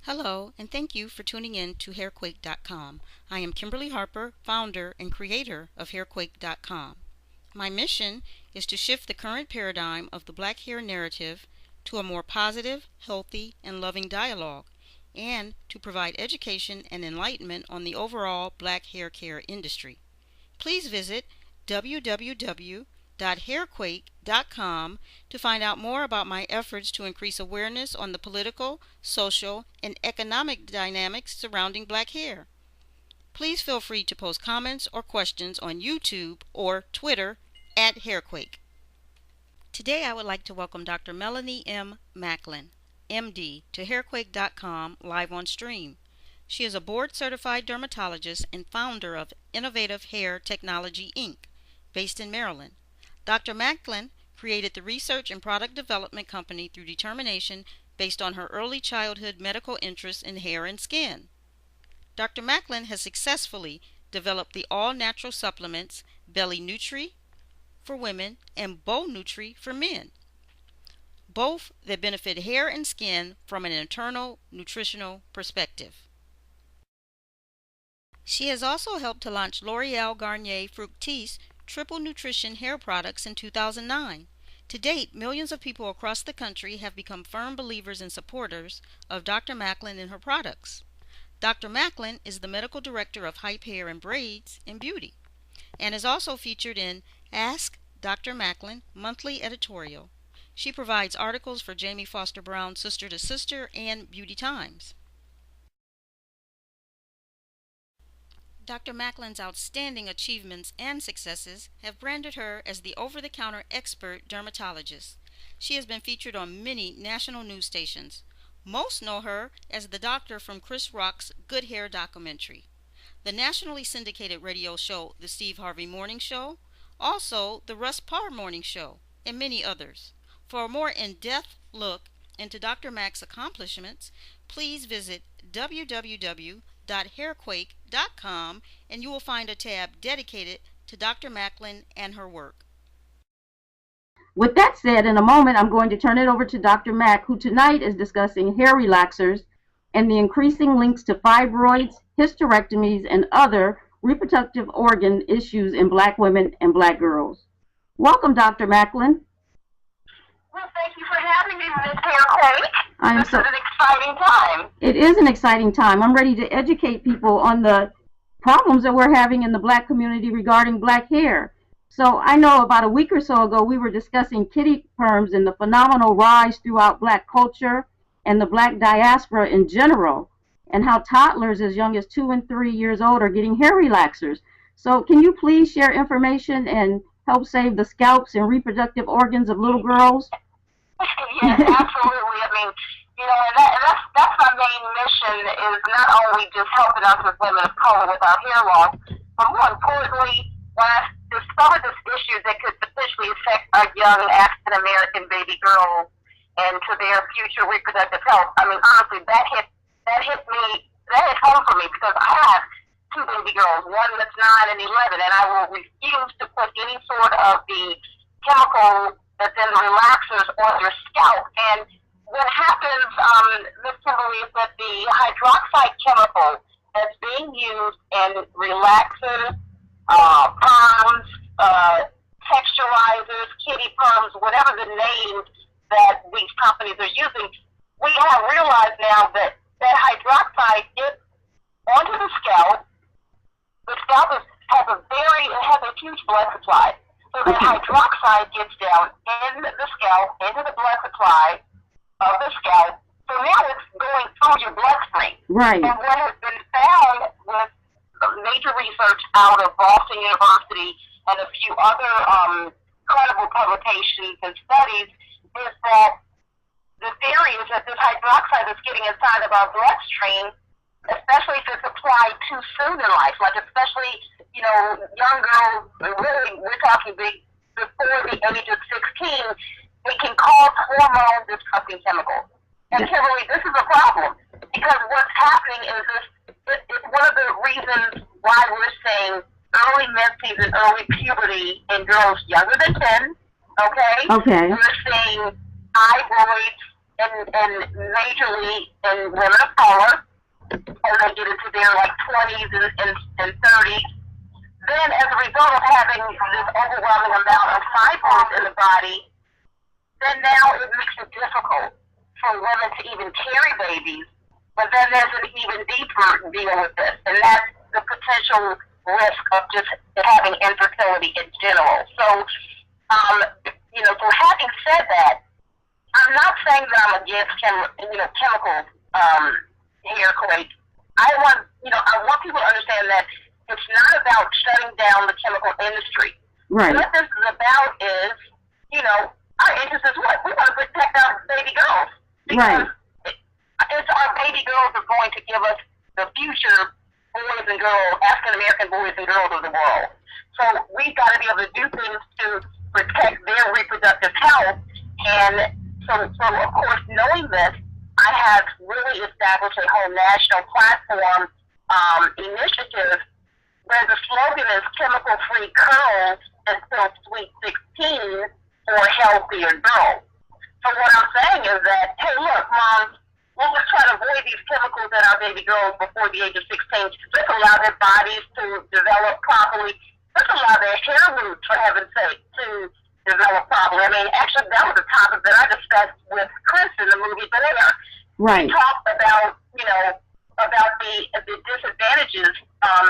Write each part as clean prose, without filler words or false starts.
Hello, and thank you for tuning in to hairquake.com. I am Kimberly Harper, founder and creator of hairquake.com. My mission is to shift the current paradigm of the black hair narrative to a more positive, healthy, and loving dialogue, and to provide education and enlightenment on the overall black hair care industry. Please visit www.hairquake.com to find out more about my efforts to increase awareness on the political, social, and economic dynamics surrounding black hair. Please feel free to post comments or questions on YouTube or Twitter at Hairquake. Today I would like to welcome Dr. Melanie M. Maclin, MD, to hairquake.com live on stream. She is a board-certified dermatologist and founder of Innovative Hair Technology, Inc., based in Maryland. Dr. Maclin created the research and product development company through determination based on her early childhood medical interests in hair and skin. Dr. Maclin has successfully developed the all-natural supplements Belly Nutri for women and Bow Nutri for men, both that benefit hair and skin from an internal nutritional perspective. She has also helped to launch L'Oreal Garnier Fructis Triple Nutrition hair products in 2009. To date, millions of people across the country have become firm believers and supporters of Dr. Maclin and her products. Dr. Maclin is the medical director of Hype Hair and Braids and Beauty, and is also featured in Ask Dr. Maclin monthly editorial. She provides articles for Jamie Foster Brown's Sister to Sister and Beauty Times. Dr. Maclin's outstanding achievements and successes have branded her as the over-the-counter expert dermatologist. She has been featured on many national news stations. Most know her as the doctor from Chris Rock's Good Hair documentary, the nationally syndicated radio show The Steve Harvey Morning Show, also the Russ Parr Morning Show, and many others. For a more in-depth look into Dr. Mac's accomplishments, please visit www.hairquake.com and you will find a tab dedicated to Dr. Maclin and her work. With that said, in a moment I'm going to turn it over to Dr. Mack, who tonight is discussing hair relaxers and the increasing links to fibroids, hysterectomies, and other reproductive organ issues in black women and black girls. Welcome, Dr. Maclin. Well, thank you for having me, Ms. Hairquake. This is an exciting time. It is an exciting time. I'm ready to educate people on the problems that we're having in the black community regarding black hair. So I know about a week or so ago we were discussing Kiddie Perms and the phenomenal rise throughout black culture and the black diaspora in general, and how toddlers as young as 2 and 3 years old are getting hair relaxers. So can you please share information and help save the scalps and reproductive organs of little girls? Yes, absolutely. I mean, that's my main mission, is not only just helping us as women of color with our hair loss, but more importantly, when I discovered this issue that could potentially affect our young African-American baby girls and to their future reproductive health, I mean, honestly, that hit home for me, because I have 2 baby girls, one that's 9 and 11, and I will refuse to put any sort of the chemical that's in the relaxers on their scalp. And what happens, Ms. Kimberly, is that the hydroxide chemical that's being used in relaxers, perms, texturizers, Kiddie Perms, whatever the names that these companies are using, we have realized now that that hydroxide gets onto the scalp. The scalp has a huge blood supply. So the hydroxide gets down in the scalp, into the blood supply of the scalp. So now it's going through your bloodstream. Right. And what has been found with major research out of Boston University and a few other credible publications and studies is that the theory is that this hydroxide is getting inside of our bloodstream, especially if it's applied too soon in life, like especially, young girls, really, we're talking before the age of 16, it can cause hormone-disrupting chemicals. And Kimberly, this is a problem, because what's happening is it's one of the reasons why we're seeing early menses and early puberty in girls younger than 10, okay? Okay. We're seeing fibroids and majorly in women of color, and they get into their like 20s and 30s. Then, as a result of having this overwhelming amount of fibroids in the body, then now it makes it difficult for women to even carry babies. But then there's an even deeper deal with this, and that's the potential risk of just having infertility in general. So, so having said that, I'm not saying that I'm against chemical hair quake. I want people to understand that it's not about shutting down the chemical industry. Right. What this is about is, our interest is what? We want to protect our baby girls. Because it's our baby girls are going to give us the future boys and girls, African American boys and girls of the world. So we've got to be able to do things to protect their reproductive health. And so of course, knowing this, I have really established a whole national platform initiative where the slogan is chemical-free curls until sweet 16 for healthier girls. So what I'm saying is that, hey, look, moms, we'll just try to avoid these chemicals in our baby girls before the age of 16. Let's allow their bodies to develop properly. Let's allow their hair roots, for heaven's sake, to develop properly. I mean, actually, that was a topic that I discussed with Chris in the movie Blair. Right. We talked about, about the disadvantages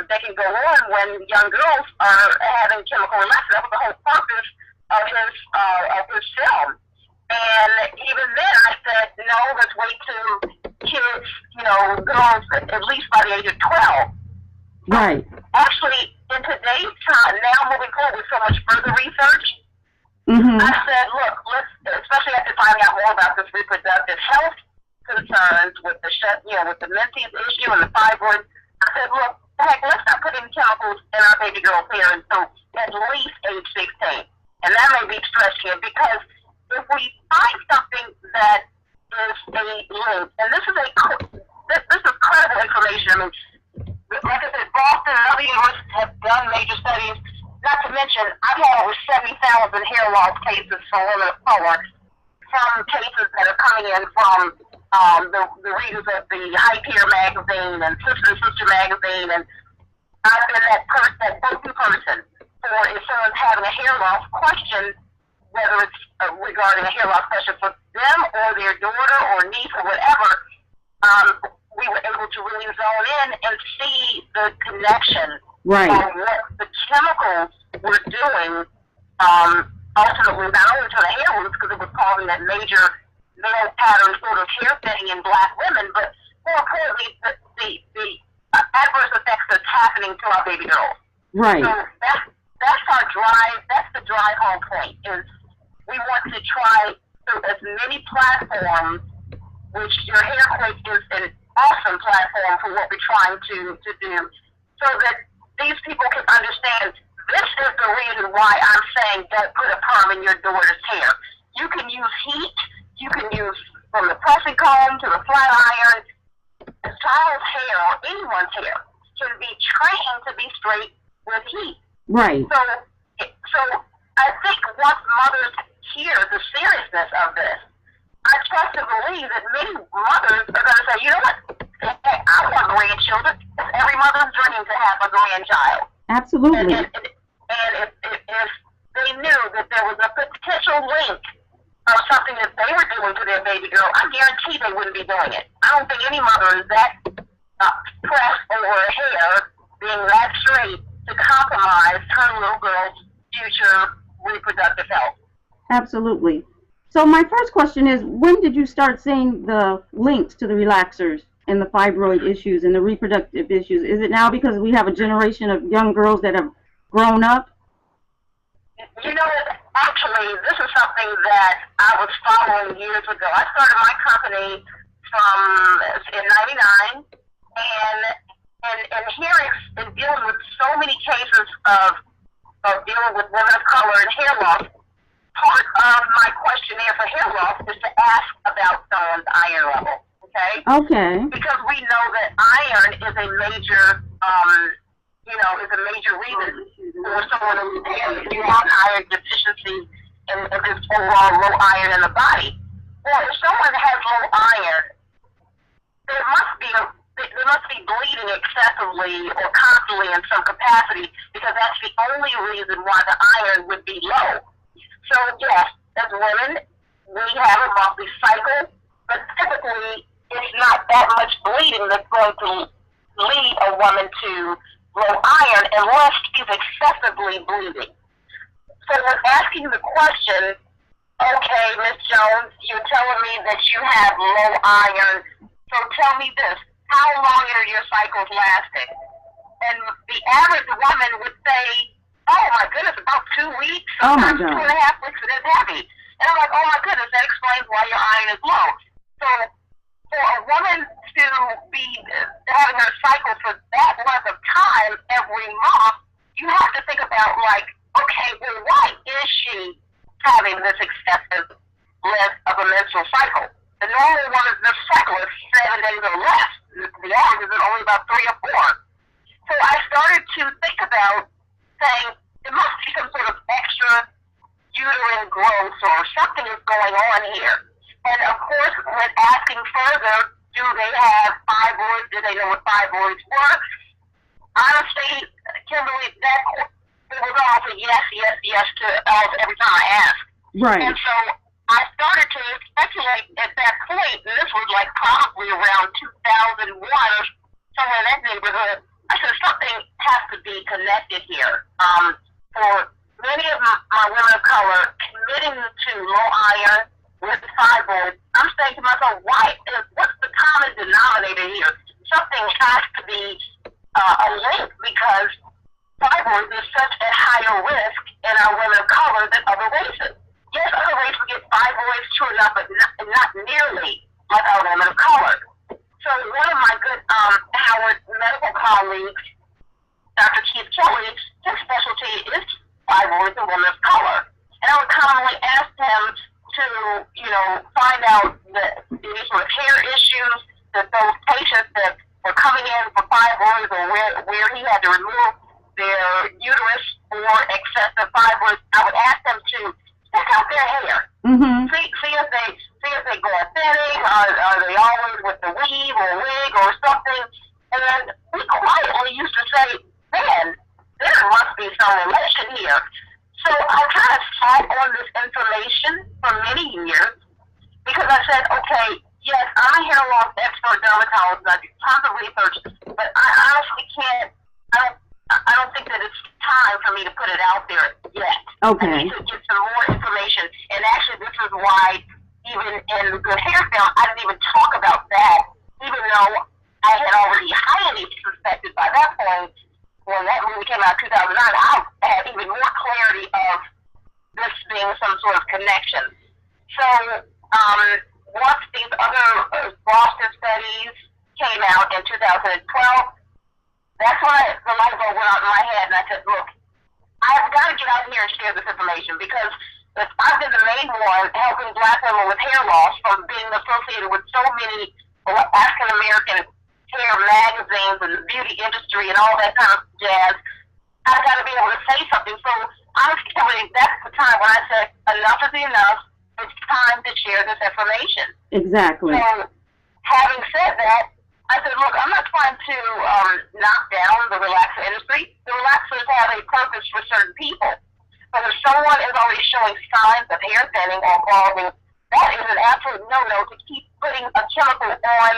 that can go on when young girls are having chemical relaxants. That was the whole purpose of his film. And even then, I said, no, let's wait till kids, girls at least by the age of 12. Right. Actually, in today's time, now moving forward with so much further research, I said, look, let's, especially after finding out more about this reproductive health concerns with the Menzies issue and the fibroids, I said, look, heck, let's not put in chemicals in our baby girls' hair until at least age 16. And that may be stretching it because if we find something that is a link, and this is credible information. I mean, like I said, Boston and other universities have done major studies. Not to mention, I've had over 70,000 hair loss cases from women of color, from cases that are coming in from the readers of the Hype Hair magazine and Sister to Sister magazine, and I've been that go-to person for if someone's having a hair loss question, whether it's regarding a hair loss question for them or their daughter or niece or whatever. We were able to really zone in and see the connection of what the chemicals were doing, ultimately, not only to the hair roots, because it was causing that major male pattern sort of hair thinning in black women, but more importantly, the adverse effects that's happening to our baby girls. Right. So that's our drive, that's the drive home point, is we want to try through as many platforms, which your hair quake is an awesome platform for what we're trying to do, so that these people can understand this is the reason why I'm saying don't put a perm in your daughter's hair. You can use heat, you can use from the pressing comb to the flat iron. A child's hair or anyone's hair can be trained to be straight with heat. Right. So I think once mothers hear the seriousness of this, I trust and believe that many mothers are going to say, you know what, hey, I want grandchildren. It's every mother's dream to have a grandchild. Absolutely. And if they knew that there was a potential link of something that they were doing to their baby girl, I guarantee they wouldn't be doing it. I don't think any mother is that pressed over her hair being that straight to compromise her little girl's future reproductive health. Absolutely. So my first question is, when did you start seeing the links to the relaxers and the fibroid issues and the reproductive issues? Is it now because we have a generation of young girls that have grown up? Actually, this is something that I was following years ago. I started my company in '99, and here in dealing with so many cases of dealing with women of color and hair loss. Part of my questionnaire for hair loss is to ask about someone's iron level, okay? Okay. Because we know that iron is a major, reason for someone who has iron deficiency and this overall low iron in the body. Well, if someone has low iron, they must be bleeding excessively or constantly in some capacity, because that's the only reason why the iron would be low. So yes, as women, we have a monthly cycle, but typically it's not that much bleeding that's going to lead a woman to low iron unless she's excessively bleeding. So when asking the question, okay, Ms. Jones, you're telling me that you have low iron, so tell me this, how long are your cycles lasting? And the average woman would say, oh my goodness, about 2 weeks, sometimes 2.5 weeks, and it's heavy. And I'm like, oh my goodness, that explains why your iron is low. So for a woman to be having her cycle for that length of time every month, you have to think about, like, okay, well, why is she having this excessive length of a menstrual cycle? The normal one is the cycle is 7 days or less. The average is only about 3 or 4. So I started to think about saying there must be some sort of extra uterine growth or something is going on here. And of course, when asking further, do they have fibroids? Do they know what fibroids were? Honestly, Kimberly, that it was all a yes to every time I asked. Right. And so I started to speculate at that point, and this was like probably around 2001 or somewhere in that neighborhood. I said something has to be connected here. For many of my women of color committing to low iron with fibroids, I'm saying to myself, what's the common denominator here? Something has to be a link, because fibroids is such a higher risk in our women of color than other races. Yes, other races get fibroids, true enough, but not nearly like our women of color. So one of my good Howard medical colleagues, Dr. Keith Kelly, his specialty is fibroids in women of color. And I would commonly ask him to, find out any sort of hair issues that those patients that were coming in for fibroids, or where he had to remove their uterus for excessive fibroids. I would ask them to check out their hair. Mm-hmm. See if they go thinning. Are they always with the weave or wig or something? And we quietly used to say, man, there must be some relation here. So I kind of sat on this information for many years, because I said, okay, yes, I'm a hair loss expert dermatologist. I do tons of research, but I honestly can't. I don't think that it's time for me to put it out there yet. Okay. I need to get some more information. And actually, this is why, even in the Good Hair Film, I didn't even talk about that, even though I had already highly suspected by that point, when that movie came out in 2009, I had even more clarity of this being some sort of connection. So once these other Boston studies came out in 2012, that's when the light bulb went out in my head, and I said, look, I've got to get out here and share this information, because if I've been the main one helping Black women with hair loss from being associated with so many African-American hair magazines and the beauty industry and all that kind of jazz, I've got to be able to say something. So honestly, that's the time when I said, enough is enough. It's time to share this information. Exactly. So having said that, I said, look, I'm not trying to knock down the relaxer industry. The relaxers have a purpose for certain people. But if someone is already showing signs of hair thinning or balding, that is an absolute no-no to keep putting a chemical on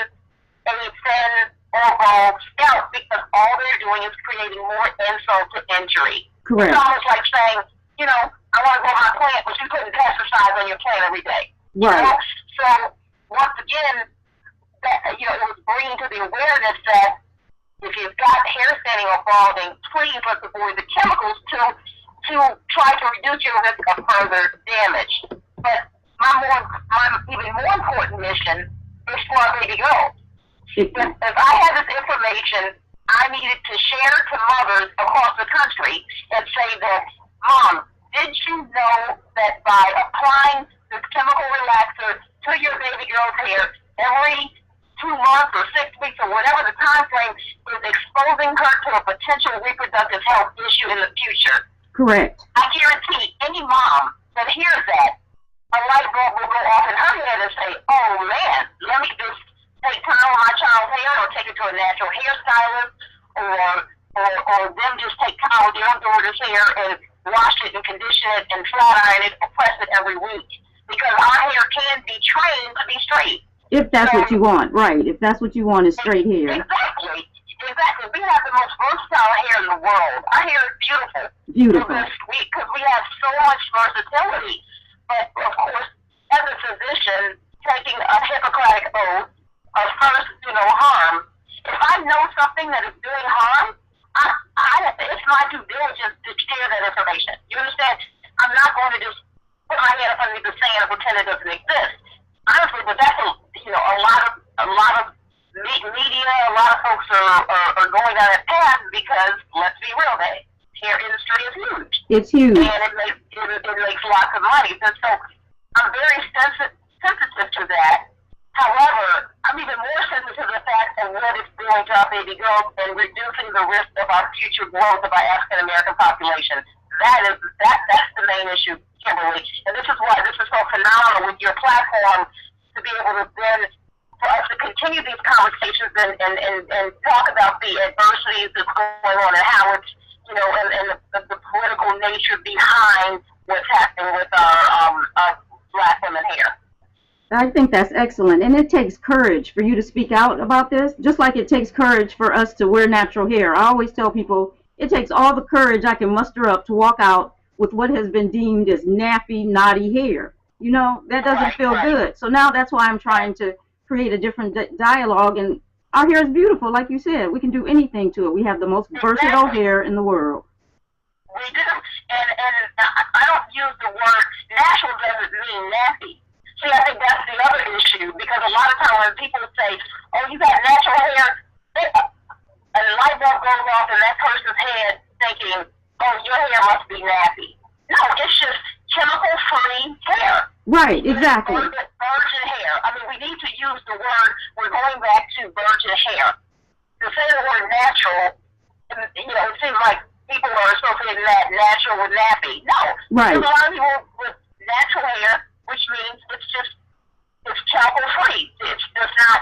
a thin or bald scalp, because all they're doing is creating more insult to injury. Correct. It's almost like saying, I want to grow my plant, but you're putting pesticides on your plant every day. Right. So once again, that, it was bringing to the awareness that if you've got hair thinning or balding, please let's avoid the chemicals to try to reduce your risk of further damage. But my even more important mission is for our baby girls. If I had this information, I needed to share to mothers across the country and say that, Mom, did you know that by applying this chemical relaxer to your baby girl's hair every 2 months or 6 weeks or whatever the time frame is exposing her to a potential reproductive health issue in the future? Correct. I guarantee any mom that hears that a light bulb will go off in her head and say, oh man, let me just take time on my child's hair or take it to a natural hairstylist or them just take time with their daughter's hair and wash it and condition it and flat iron it or press it every week. Because our hair can be trained to be straight. If that's what you want, right. If that's what you want is straight hair. Exactly. We have the most versatile hair in the world. Our hair is beautiful. Beautiful. Because we have so much versatility. But, of course, as a physician, taking a Hippocratic oath of first, harm, if I know something that is doing harm, it's my due diligence to share that information. You understand? I'm not going to just put my head up underneath the sand and pretend it doesn't exist. Honestly, but that's a lot of media, a lot of folks are going down that path because, let's be real, the hair industry is huge. It's huge. And it makes lots of money. And so I'm very sensitive to that. However, I'm even more sensitive to the fact of what it's doing to our baby girls and reducing the risk of our future growth of our African American population. That's the main issue, Kimberly. And this is why this is so phenomenal with your platform to be able to then, for us to continue these conversations and talk about the adversities that's going on and how it's, and the political nature behind what's happening with our Black women here. I think that's excellent. And it takes courage for you to speak out about this, just like it takes courage for us to wear natural hair. I always tell people it takes all the courage I can muster up to walk out with what has been deemed as nappy, knotty hair. That doesn't feel good. So now that's why I'm trying to create a different dialogue. And our hair is beautiful, like you said. We can do anything to it. We have the most versatile hair in the world. We do. And I don't use the word natural doesn't mean nappy. See, I think that's the other issue, because a lot of times when people say, oh, you got natural hair, a light bulb goes off in that person's head thinking, oh, your hair must be nappy. No, it's just chemical-free hair. Right, exactly. Virgin hair. I mean, we need to use the word, we're going back to virgin hair. To say the word natural, it seems like people are associating that natural with nappy. No. Right. There's a lot of people with natural hair, which means it's chemical-free. It does not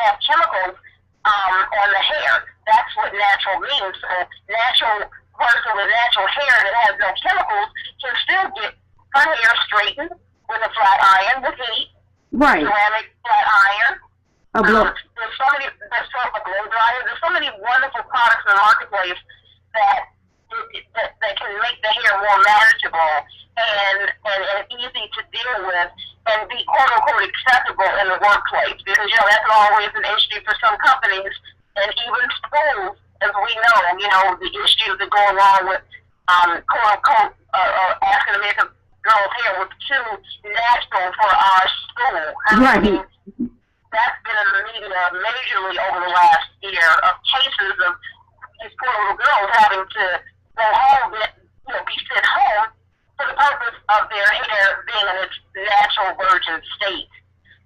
have chemicals on the hair. That's what natural means. So natural person with natural hair that has no chemicals can still get her hair straightened with a flat iron, with heat, right, ceramic flat iron. A blow. There's a blow dryer. There's so many wonderful products in the marketplace that can make the hair more manageable and easy to deal with and be quote unquote acceptable in the workplace, because that's always an issue for some companies and even schools, as we know, the issues that go along with quote unquote African American girls' hair was too natural for our school. Right. That's been in the media majorly over the last year of cases of these poor little girls having to go home, be sent home for the purpose of their hair being in its natural virgin state.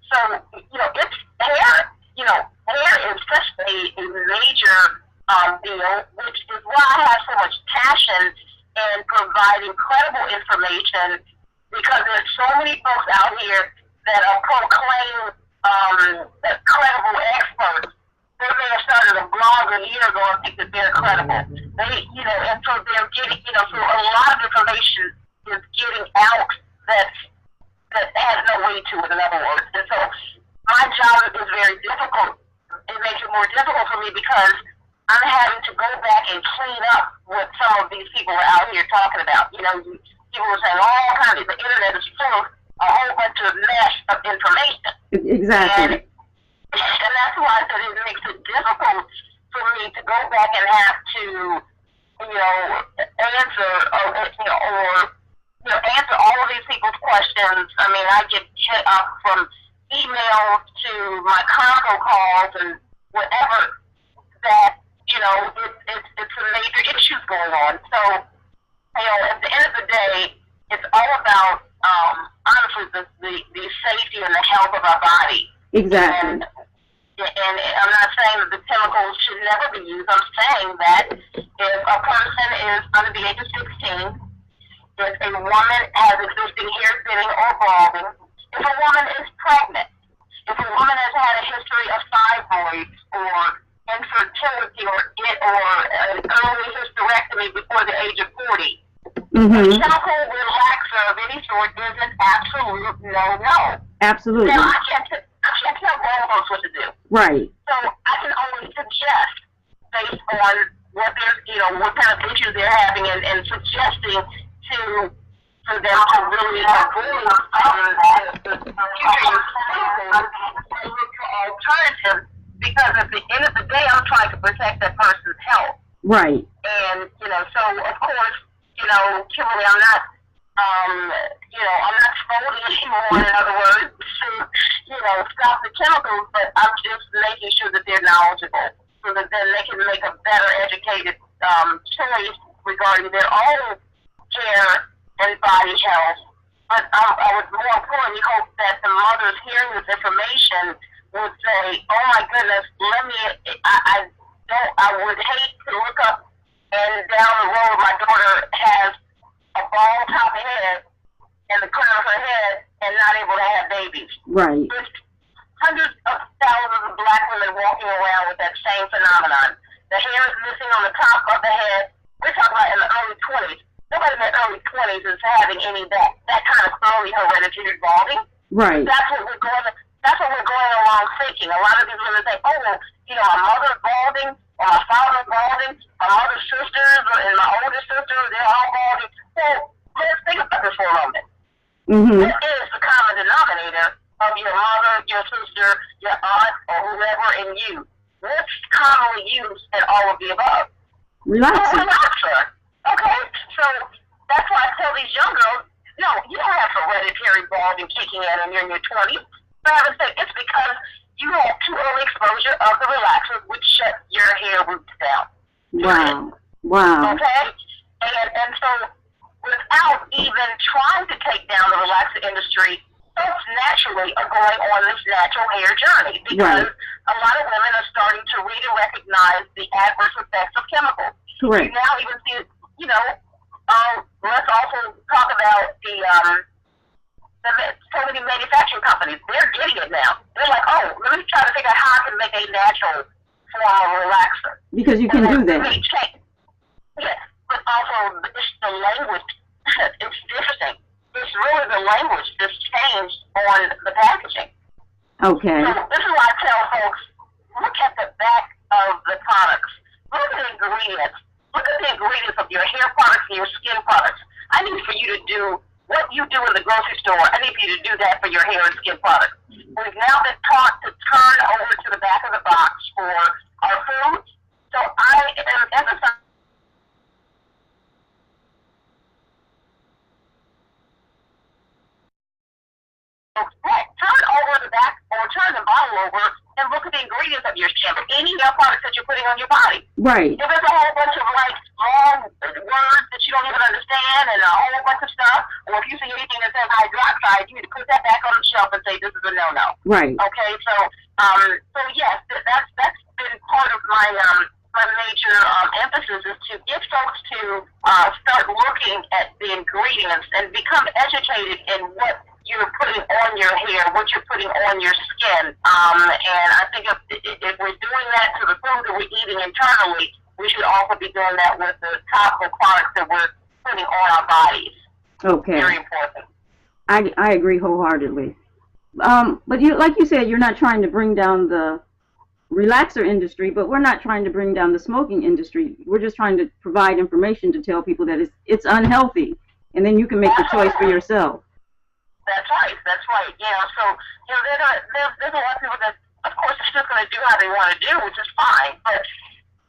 So, it's hair, hair is such a major deal, which is why I have so much passion in providing credible information, because there's so many folks out here that are proclaimed credible experts. They may have started a blog a year ago and think that they're credible. And so they're getting, so a lot of information is getting out that has no weight to it, in other words. And so my job is very difficult. It makes it more difficult for me because I'm having to go back and clean up what some of these people are out here talking about. People are saying all kinds of, the internet is full of a whole bunch of mess of information. Exactly. And that's why I said it makes it difficult for me to go back and have to, answer answer all of these people's questions. I mean, I get hit up from emails to my console calls and whatever that, it's some major issues going on. So, at the end of the day, it's all about, honestly, the safety and the health of our body. Exactly. And I'm not saying that the chemicals should never be used. I'm saying that if a person is under the age of 16, if a woman has existing hair thinning or balding, if a woman is pregnant, if a woman has had a history of fibroids or infertility or an early hysterectomy before the age of 40, a chemical relaxer of any sort is an absolute no-no. Absolutely. Now, I can't tell all of us what to do. Right. So I can only suggest based on what what kind of issues they're having, and suggesting for them to really avoid alternatives, because at the end of the day, I'm trying to protect that person's health. Right. And so of course, Kimberly, I'm not scolding anyone, in other words, to stop the chemicals, but I'm just making sure that they're knowledgeable, so that then they can make a better educated choice regarding their own hair and body health. But I would more importantly hope that the mothers hearing this information would say, "Oh my goodness, I would hate to look up and down the road my daughter has a bald top head and the crown of her head and not able to have babies." Right. There's hundreds of thousands of black women walking around with that same phenomenon. The hair is missing on the top of the head. We're talking about in the early 20s. Nobody in their early 20s is having any of that kind of early hereditary balding. Right. That's what we're going along thinking. A lot of these women think, "Oh, well, my mother's balding, or my father's balding, my mother's sisters, and my older sister, they're all balding." Well, let's think about this for a moment. What is the common denominator of your mother, your sister, your aunt, or whoever, and you? What's commonly used in all of the above? Relaxer. Okay? So that's why I tell these young girls, no, you don't have hereditary balding kicking in when you're in your 20s. For heaven's sake, it's because you had too early exposure of the relaxers, which shut your hair roots down. Wow. Okay? And so without even trying to take down the relaxer industry, folks naturally are going on this natural hair journey, because a lot of women are starting to read and recognize the adverse effects of chemicals. Correct. You now even see, let's also talk about the so many manufacturing companies. They're getting it now. They're like, "Oh, let me try to figure out how I can make a natural form of relaxer." Because you can do that. Yes, but also it's the language. It's interesting. It's really the language that's changed on the packaging. Okay. So this is why I tell folks, look at the back of the products. Look at the ingredients. Look at the ingredients of your hair products and your skin products. I need for you to do what you do in the grocery store. I need for you to do that for your hair and skin products. We've now been taught to turn over to the back of the box for our foods. So I am emphasizing turn over the back or turn the bottle over and look at the ingredients of your shampoo, any hair products that you're putting on your body. Right. If there's a whole bunch of long words that you don't even understand and a whole bunch of stuff, or if you see anything that says hydroxide, you need to put that back on the shelf and say this is a no-no. Right. Okay, so yes, that's been part of my major emphasis, is to get folks to start looking at the ingredients and become educated in what you're putting on your hair, what you're putting on your skin. And I think if we're doing that to the food that we're eating internally, we should also be doing that with the topical products that we're putting on our bodies. Okay. Very important. I agree wholeheartedly. But like you said, you're not trying to bring down the relaxer industry, but we're not trying to bring down the smoking industry. We're just trying to provide information to tell people that it's unhealthy, and then you can make the choice for yourself. That's right. So there's a lot of people that, of course, are still going to do how they want to do, which is fine. But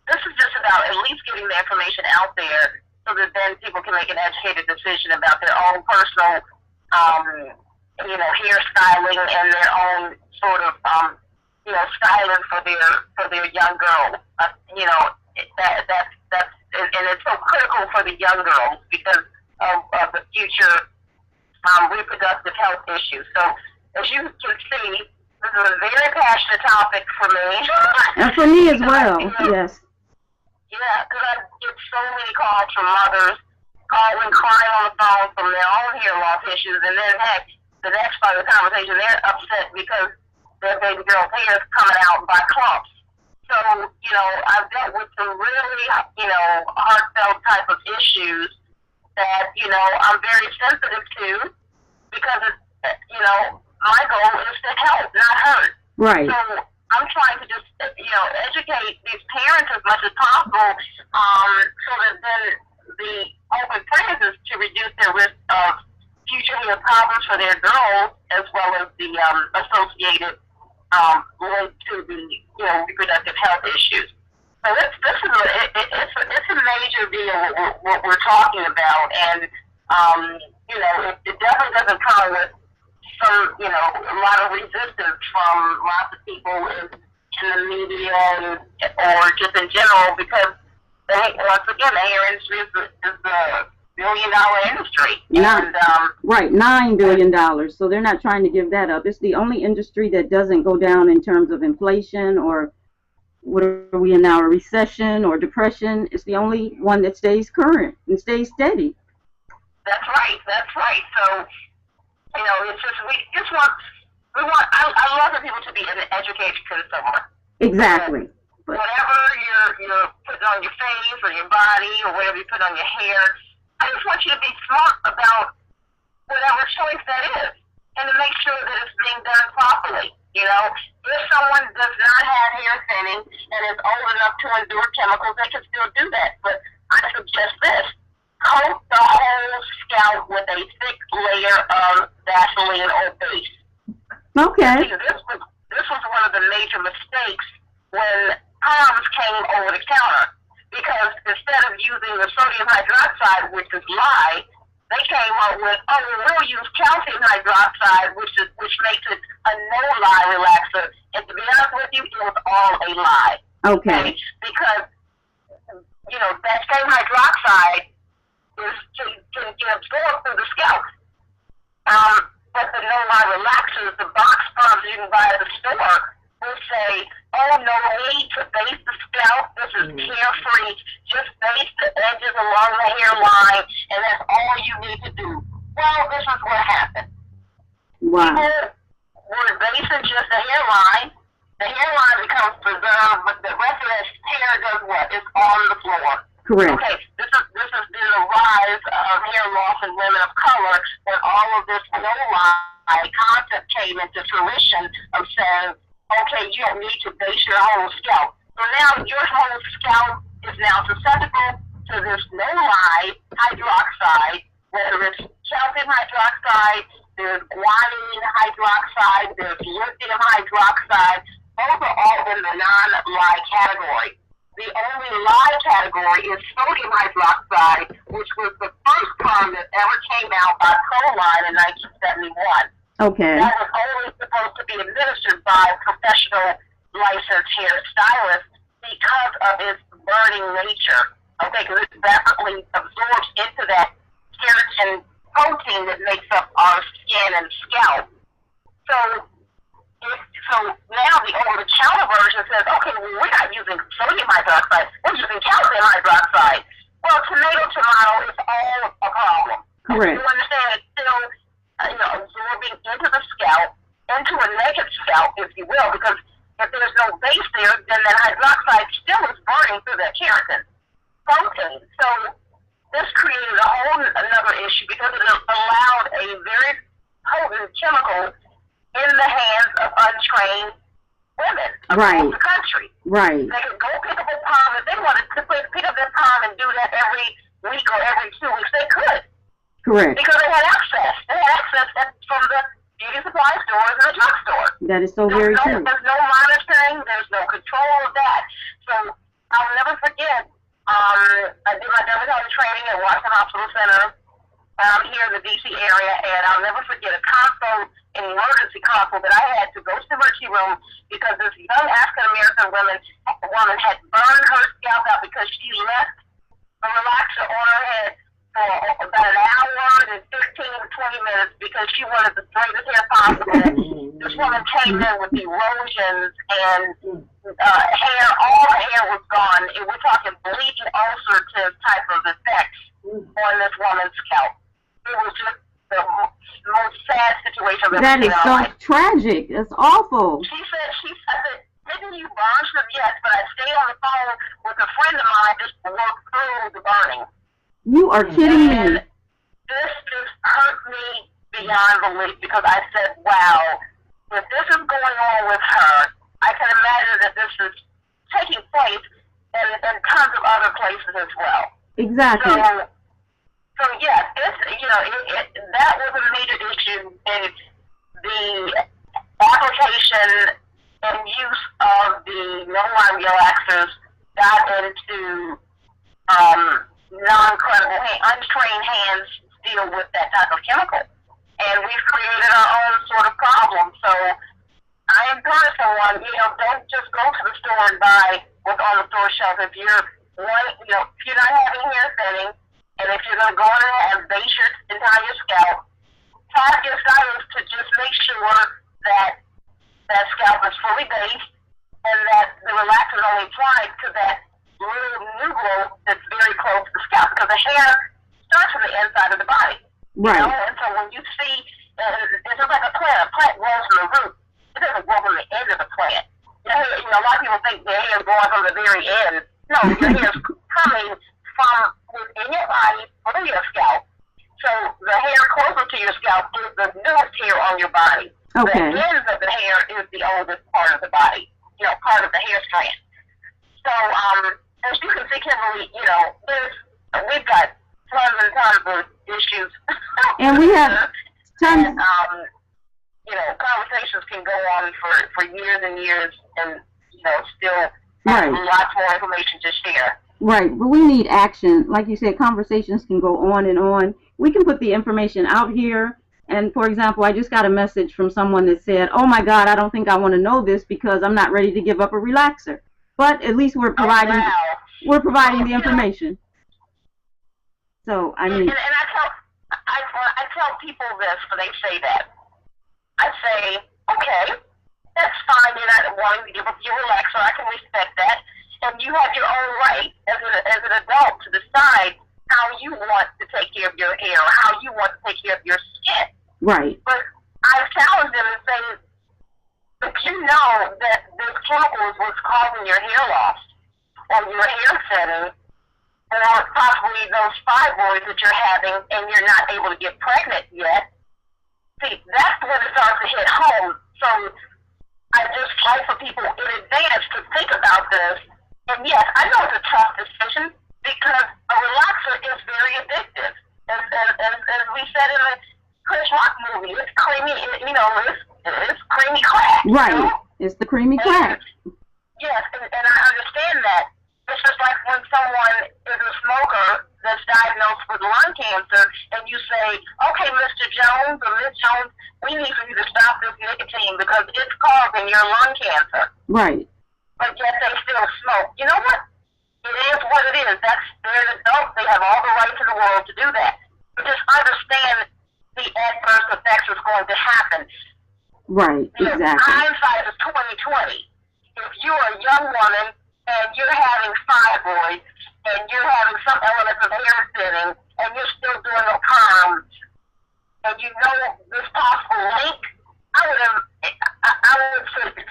this is just about at least getting the information out there, so that then people can make an educated decision about their own personal, hair styling and their own sort of, styling for their young girls. And it's so critical for the young girls because of the future reproductive health issues. So, as you can see, this is a very passionate topic for me. And for me as well, yes. Yeah, because I get so many calls from mothers calling, crying on the phone from their own hair loss issues, and then heck, the next part of the conversation, they're upset because their baby girl's hair is coming out by clumps. So, I've dealt with some really, heartfelt type of issues that, I'm very sensitive to because, my goal is to help, not hurt. Right. So I'm trying to just, educate these parents as much as possible so that then the open prayers is to reduce their risk of future hair problems for their girls as well as the associated link to the reproductive health issues. So it's a major deal what we're talking about, and it definitely doesn't come with some a lot of resistance from lots of people in the media or just in general because once again the hair industry is the $1 billion industry. Right, $9 billion. So they're not trying to give that up. It's the only industry that doesn't go down in terms of inflation or what are we in now, a recession or depression. It's the only one that stays current and stays steady. That's right. So, it's just, I love for people to be an educated consumer. Exactly. But whatever you're putting on your face or your body or whatever you put on your hair, I just want you to be smart about whatever choice that is and to make sure that it's being done properly. If someone does not have hair thinning and is old enough to endure chemicals, they can still do that. But I suggest this. Coat the whole scalp with a thick layer of Vaseline or base. Okay. This was one of the major mistakes when Perms came over the counter, because instead of using the sodium hydroxide, which is lye, they came up with, we'll use calcium hydroxide, which makes it a no-lye relaxer. And to be honest with you, it was all a lie. Okay. Because, that same hydroxide can absorb through the scalp. But the no-lye relaxers, the box Perms you can buy at the store, will say, no need to base the scalp. This is carefree. Just base the edges along the hairline, and that's all you need to do. Well, this is what happened. Wow. People were basing just the hairline. The hairline becomes preserved, but the rest of that hair does what? It's on the floor. Correct. Okay, this has been a rise of hair loss in women of color when all of this no-lye concept came into fruition of saying, okay, you don't need to base your whole scalp. So now your whole scalp is now susceptible to this no-lye hydroxide, whether it's calcium hydroxide, there's guanine hydroxide, there's lithium hydroxide. Those are all in the non-lye category. The only lye category is sodium hydroxide, which was the first term that ever came out by Proline in 1971. Okay. That was only supposed to be administered by professional licensed hairstylists because of its burning nature. Okay, because it rapidly absorbs into that keratin protein that makes up our skin and scalp. So now the over-the-counter version says, okay, well, we're not using sodium hydroxide, we're using calcium hydroxide. Well, tomato is all a problem. Correct. You understand it's still absorbing into the scalp, into a naked scalp, if you will, because if there's no base there, then that hydroxide still is burning through that keratin protein. So this created a whole another issue because it allowed a very potent chemical in the hands of untrained women across the country. Right. They could go pick up a perm if they wanted to pick up their perm and do that every week or every 2 weeks. They could. Correct. Because they had access. They had access from the beauty supply stores and the drugstore. That is so very true. There's no monitoring. There's no control of that. So I'll never forget. I did my dermatology training at Washington Hospital Center here in the D.C. area, and I'll never forget a consult, an emergency consult that I had to go to the emergency room because this young African-American woman had burned her scalp out because she left a relaxer on her head for about an hour and 15 to 20 minutes because she wanted the straightest hair possible. This woman came in with erosions and hair, all her hair was gone. And we're talking bleeding ulcerative type of effects on this woman. scalp. It was just the most sad situation I've ever That seen is in my so life. tragic. That's awful. She said, didn't you burn? She said, yes, but I stayed on the phone with a friend of mine just to work through the burning. You are kidding me. This just hurt me beyond belief because I said, wow, if this is going on with her, I can imagine that this is taking place in tons of other places as well. Exactly. So yes, that was a major issue in the application and use of the Melanye relaxers got into non-credible, untrained hands deal with that type of chemical. And we've created our own sort of problem. So I encourage someone, don't just go to the store and buy what's on the store shelf. If you're if you're not having hair thinning, and if you're going to go in and base your entire scalp, have your stylist to just make sure that that scalp is fully based and that the relaxer is only applied to that little new growth that's very close to the scalp, because the hair starts from the inside of the body. Right. And so when you see, it's just like a plant grows from the root. It doesn't grow from the end of the plant. A lot of people think the hair is growing from the very end. No, your hair is coming from within your body through your scalp. So the hair closer to your scalp is the newest hair on your body. Okay. The ends of the hair is the oldest part of the body, part of the hair strand. So, as you can see, Kimberly, we've got tons and tons of issues. And we have tons. And, conversations can go on for years and years, and still have lots more information to share. Right, but we need action. Like you said, conversations can go on and on. We can put the information out here. And, for example, I just got a message from someone that said, oh, my God, I don't think I want to know this because I'm not ready to give up a relaxer. But at least we're providing the information. So, I mean... And I tell people this when they say that. I say, okay, that's fine. You're not wanting to give up your relaxer. I can respect that. And you have your own right as an adult to decide how you want to take care of your hair or how you want to take care of your skin. Right. But I challenge them and say, if you know that this chemical is what's causing your hair loss or your hair thinning, or possibly those fibroids that you're having and you're not able to get pregnant yet, see, that's when it starts to hit home. So I just like for people in advance to think about this. And yes, I know it's a tough decision because a relaxer is very addictive. As we said in the Chris Rock movie, it's creamy, it's creamy crack. Right. It's the creamy crack. Yes, and I understand that. It's just like when someone is a smoker that's diagnosed with lung cancer, and you say, okay, Mr. Jones or Ms. Jones, we need for you to stop this nicotine because it's causing your lung cancer. Right. But yet they still smoke. You know what? It is what it is. They're adults. They have all the rights in the world to do that. But just understand the adverse effects that's going to happen. Right, exactly. Hindsight is 20/20. If you're a young woman and you're having fibroids and you're having some elements of hair thinning and you're still doing a perm and you know this possible link, I would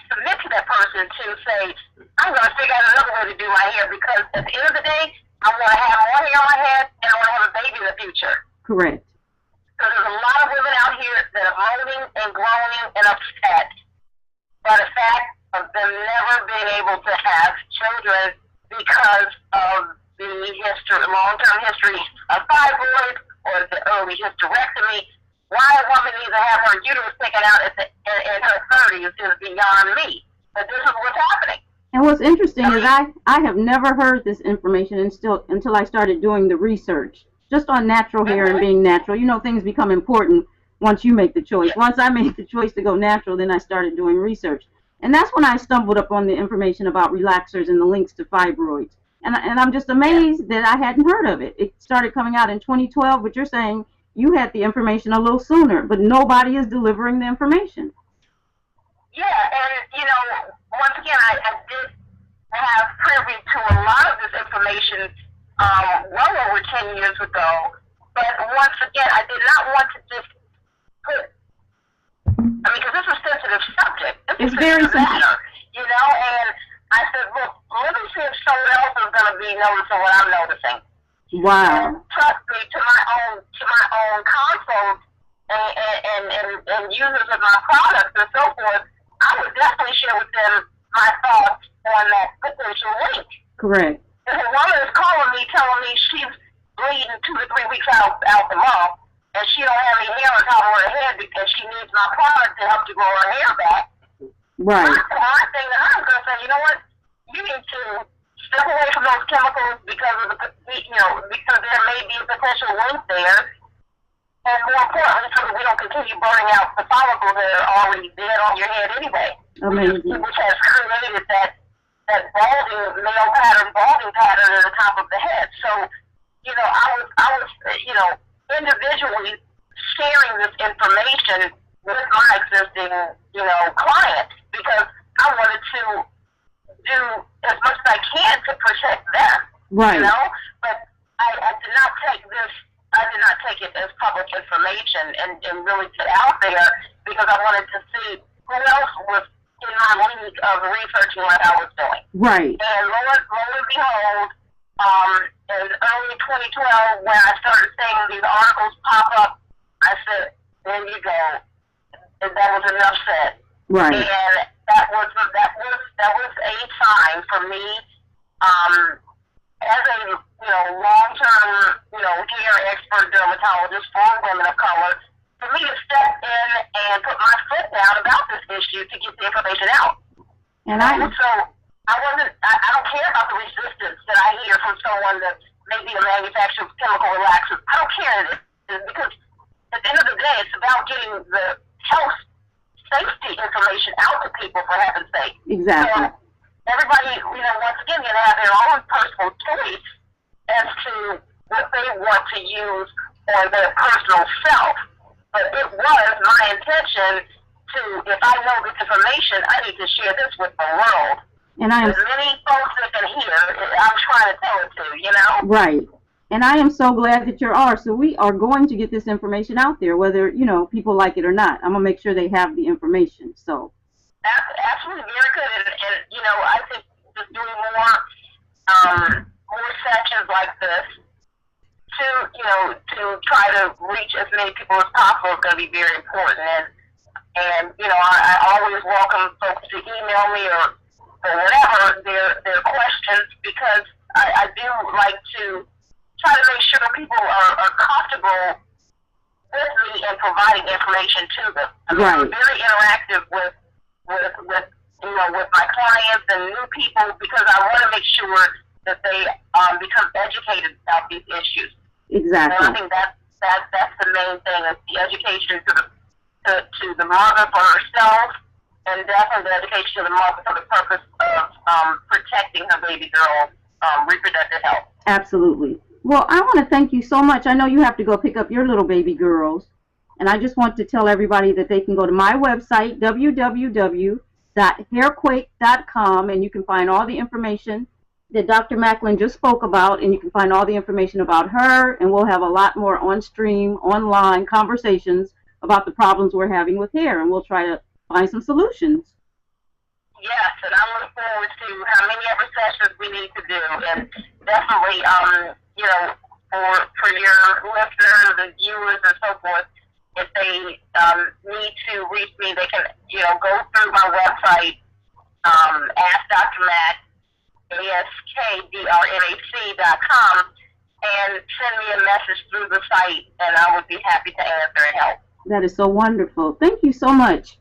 submit to that person to say, I'm going to figure out another way to do my hair because at the end of the day, I want to have more hair on my head and I want to have a baby in the future. Correct. So there's a lot of women out here that are moaning and groaning and upset by the fact of them never being able to have children because of the long-term history of fibroids or the early hysterectomy. Why a woman needs to have her uterus taken out in her 30s is beyond me. But this is what's happening. And what's interesting is I have never heard this information until I started doing the research. Just on natural hair and being natural. Things become important once you make the choice. Once I made the choice to go natural, then I started doing research. And that's when I stumbled upon the information about relaxers and the links to fibroids. And I'm just amazed that I hadn't heard of it. It started coming out in 2012, but you're saying you had the information a little sooner, but nobody is delivering the information. Yeah, and, once again, I did have privy to a lot of this information well over 10 years ago, But once again, I did not want to just put, because this is a sensitive subject. It's very sensitive. You know, and I said, look, let me see if someone else is going to be noticing what I'm noticing. Wow. And trust me, to my own consults and users of my products and so forth, I would definitely share with them my thoughts on that potential link. Correct. If a woman is calling me, telling me she's bleeding 2 to 3 weeks out the month, and she don't have any hair on top of her head because she needs my product to help to grow her hair back. Right. My thing to her is going to say, you know what? You need to step away from those chemicals because of because there may be a potential link there, and more importantly, so that we don't continue burning out the follicles that are already dead on your head anyway. Amazing. Which has created that male balding pattern at the top of the head. So, I was individually sharing this information with my existing, clients because I wanted to do as much as I can to protect them. Right. But I did not take it as public information and really put out there because I wanted to see who else was in my league of researching what I was doing. Right. And lo and behold, in early 2012, when I started seeing these articles pop up, I said, there you go. And that was enough said. Right. And that was a sign for me, as a long-term hair expert dermatologist for women of color, for me to step in and put my foot down about this issue to get the information out. And so I don't care about the resistance that I hear from someone that may be a manufacturer of chemical relaxants. I don't care because at the end of the day, it's about getting the health safety information out to people, for heaven's sake. Exactly. So everybody, once again, going to have their own personal choice as to what they want to use on their personal self. But it was my intention to, if I know this information, I need to share this with the world. And as many folks that can hear, I'm trying to tell it to, Right. And I am so glad that you are. So we are going to get this information out there, whether, people like it or not. I'm going to make sure they have the information. So. Absolutely, very good. And I think just doing more sessions like this to try to reach as many people as possible is going to be very important. And I always welcome folks to email me or whatever their questions because I do like to try to make sure people are comfortable with me and providing information to them. I'm very interactive with my clients and new people because I want to make sure that they become educated about these issues. Exactly. And I think that's the main thing is the education to the mother for herself, and definitely the education to the mother for the purpose of protecting her baby girl's reproductive health. Absolutely. Well, I want to thank you so much. I know you have to go pick up your little baby girls, and I just want to tell everybody that they can go to my website, www.hairquake.com, and you can find all the information that Dr. Maclin just spoke about, and you can find all the information about her, and we'll have a lot more on-stream, online conversations about the problems we're having with hair, and we'll try to find some solutions. Yes, and I look forward to how many other sessions we need to do, and definitely, for your listeners and viewers and so forth, if they need to reach me, they can, go through my website, Ask Dr. Mac, AskDRNAC.com, and send me a message through the site, and I would be happy to answer and help. That is so wonderful. Thank you so much.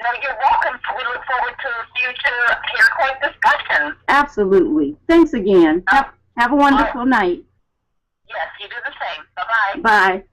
No, you're welcome. We look forward to future hair quake discussions. Absolutely. Thanks again. Have a wonderful night. Yes, you do the same. Bye-bye. Bye.